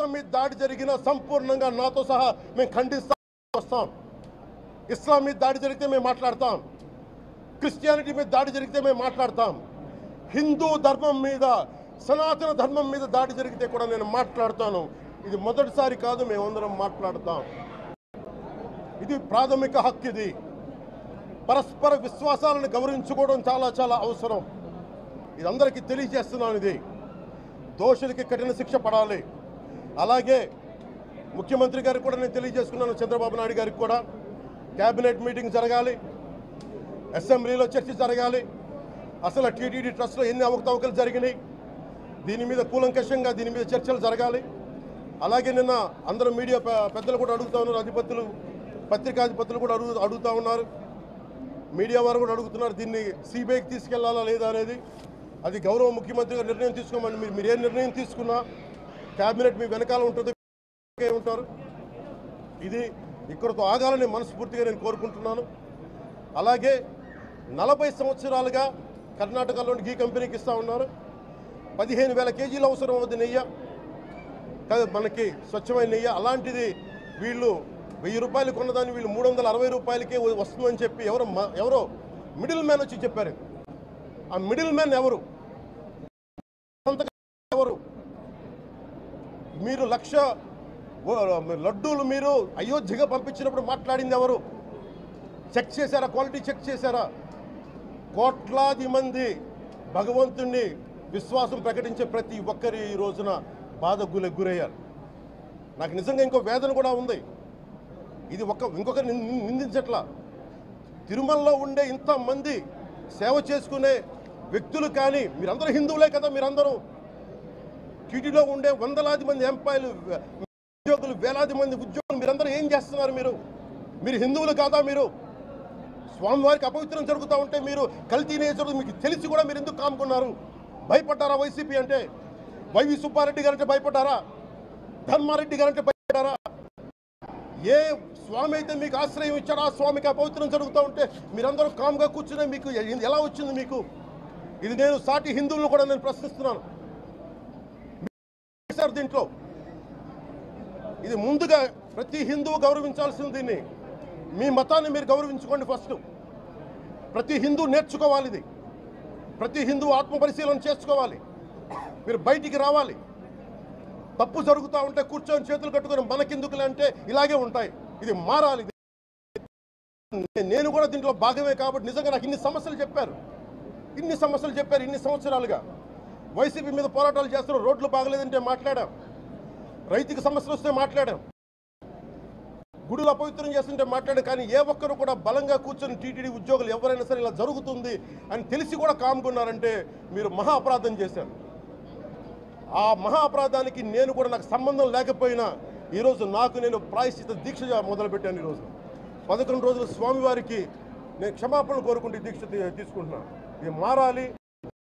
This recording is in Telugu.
ఇస్లాం మీద దాడి జరిగిన సంపూర్ణంగా నాతో సహా మేము ఖండిస్తాం. ఇస్లాం మీద దాడి జరిగితే మేము మాట్లాడతాం, క్రిస్టియానిటీ మీద దాడి జరిగితే మేము మాట్లాడతాం, హిందూ ధర్మం మీద సనాతన ధర్మం మీద దాడి జరిగితే కూడా నేను మాట్లాడతాను. ఇది మొదటిసారి కాదు, మేమందరం మాట్లాడతాం. ఇది ప్రాథమిక హక్కు. ఇది పరస్పర విశ్వాసాలను గౌరవించుకోవడం చాలా చాలా అవసరం. ఇది అందరికీ తెలియజేస్తున్నాను. ఇది దోషులకి కఠిన శిక్ష పడాలి. అలాగే ముఖ్యమంత్రి గారికి కూడా నేను తెలియజేసుకున్నాను, చంద్రబాబు నాయుడు గారికి కూడా క్యాబినెట్ మీటింగ్ జరగాలి, అసెంబ్లీలో చర్చ జరగాలి. అసలు టీటీడీ ట్రస్ట్లో ఎన్ని అవకతవకలు జరిగినాయి, దీని మీద కూలంకషంగా దీని మీద చర్చలు జరగాలి. అలాగే నిన్న అందరూ మీడియా పెద్దలు కూడా అడుగుతూ ఉన్నారు, అధిపతులు పత్రికాధిపతులు కూడా అడుగుతూ ఉన్నారు, మీడియా వారు కూడా అడుగుతున్నారు, దీన్ని సిబిఐకి తీసుకెళ్లాలా లేదా అనేది. అది గౌరవ ముఖ్యమంత్రి గారు నిర్ణయం తీసుకోమని. మీరు ఏ నిర్ణయం తీసుకున్నా క్యాబినెట్ మీ వెనకాల ఉంటుంది, ఉంటారు. ఇది ఇక్కడతో ఆగాలని మనస్ఫూర్తిగా నేను కోరుకుంటున్నాను. అలాగే 40 సంవత్సరాలుగా కర్ణాటకలోని గీ కంపెనీకి ఇస్తూ ఉన్నారు. 15,000 కేజీలు అవసరం అవుతుంది నెయ్యి, మనకి స్వచ్ఛమైన నెయ్యి. అలాంటిది వీళ్ళు 1000 రూపాయలు కొన్నదాన్ని వీళ్ళు 360 రూపాయలకే వస్తుందని చెప్పి ఎవరో మిడిల్ మ్యాన్ వచ్చి చెప్పారు. ఆ మిడిల్ మ్యాన్ ఎవరు? మీరు 1,00,000 లడ్డూలు మీరు అయోధ్యగా పంపించినప్పుడు మాట్లాడింది ఎవరు? చెక్ చేశారా? క్వాలిటీ చెక్ చేశారా? కోట్లాది మంది భగవంతుణ్ణి విశ్వాసం ప్రకటించే ప్రతి ఒక్కరి ఈ రోజున బాధకు గురయ్యారు. నాకు నిజంగా ఇంకో వేదన కూడా ఉంది. ఇది ఇంకొకరిని నిందించట్లా. తిరుమలలో ఉండే ఇంతమంది సేవ చేసుకునే వ్యక్తులు కానీ మీరందరూ హిందువులే కదా. మీరందరూ టీటీలో ఉండే వందలాది మంది ఎంప్లాయీలు, ఉద్యోగులు, వేలాది మంది ఉద్యోగులు, మీరందరూ ఏం చేస్తున్నారు? మీరు హిందువులు కాదా? మీరు స్వామివారికి అపవిత్రం జరుగుతూ ఉంటే మీరు కల్తీ నేచరు మీకు తెలిసి కూడా మీరు ఎందుకు కాముకున్నారు? భయపడ్డారా? వైసీపీ అంటే YV Subbareddy guarantee భయపడ్డారా? Dharmareddy guarantee భయపడ్డారా? ఏ స్వామి అయితే మీకు ఆశ్రయం ఇచ్చారో ఆ స్వామికి అపవిత్రం జరుగుతూ ఉంటే మీరందరూ కామ్గా కూర్చునే మీకు ఎలా వచ్చింది? మీకు ఇది నేను సాటి హిందువులను కూడా నేను ప్రశ్నిస్తున్నాను. దీంట్లో ఇది ముందుగా ప్రతి హిందువు గౌరవించాల్సింది. దీన్ని మీ మతాన్ని మీరు గౌరవించుకోండి ఫస్ట్. ప్రతి హిందూ నేర్చుకోవాలి. ఇది ప్రతి హిందూ ఆత్మపరిశీలన చేసుకోవాలి. మీరు బయటికి రావాలి. తప్పు జరుగుతూ ఉంటే కూర్చొని చేతులు కట్టుకొని మనకెందుకులే అంటే ఇలాగే ఉంటాయి. ఇది మారాలి. నేను కూడా దీంట్లో భాగమే కాబట్టి నిజంగా నాకు ఇన్ని సమస్యలు చెప్పారు ఇన్ని సంవత్సరాలుగా. వైసీపీ మీద పోరాటాలు చేస్తున్నారు. రోడ్లు బాగలేదంటే మాట్లాడాం, రైతుకి సమస్యలు వస్తే మాట్లాడాం, గుడులు అపవిత్రం చేస్తుంటే మాట్లాడాం. కానీ ఏ ఒక్కరు కూడా బలంగా కూర్చొని టీటీడీ ఉద్యోగులు ఎవరైనా సరే ఇలా జరుగుతుంది అని తెలిసి కూడా కామ్కున్నారంటే మీరు మహా అపరాధం చేశారు. ఆ మహా అపరాధానికి నేను కూడా నాకు సంబంధం లేకపోయినా ఈరోజు నేను ప్రాయశ్చిత దీక్ష మొదలుపెట్టాను. ఈరోజు 11 రోజులు స్వామివారికి నేను క్షమాపణలు కోరుకుంటే దీక్ష తీసుకుంటున్నాను. ఇది మారాలి.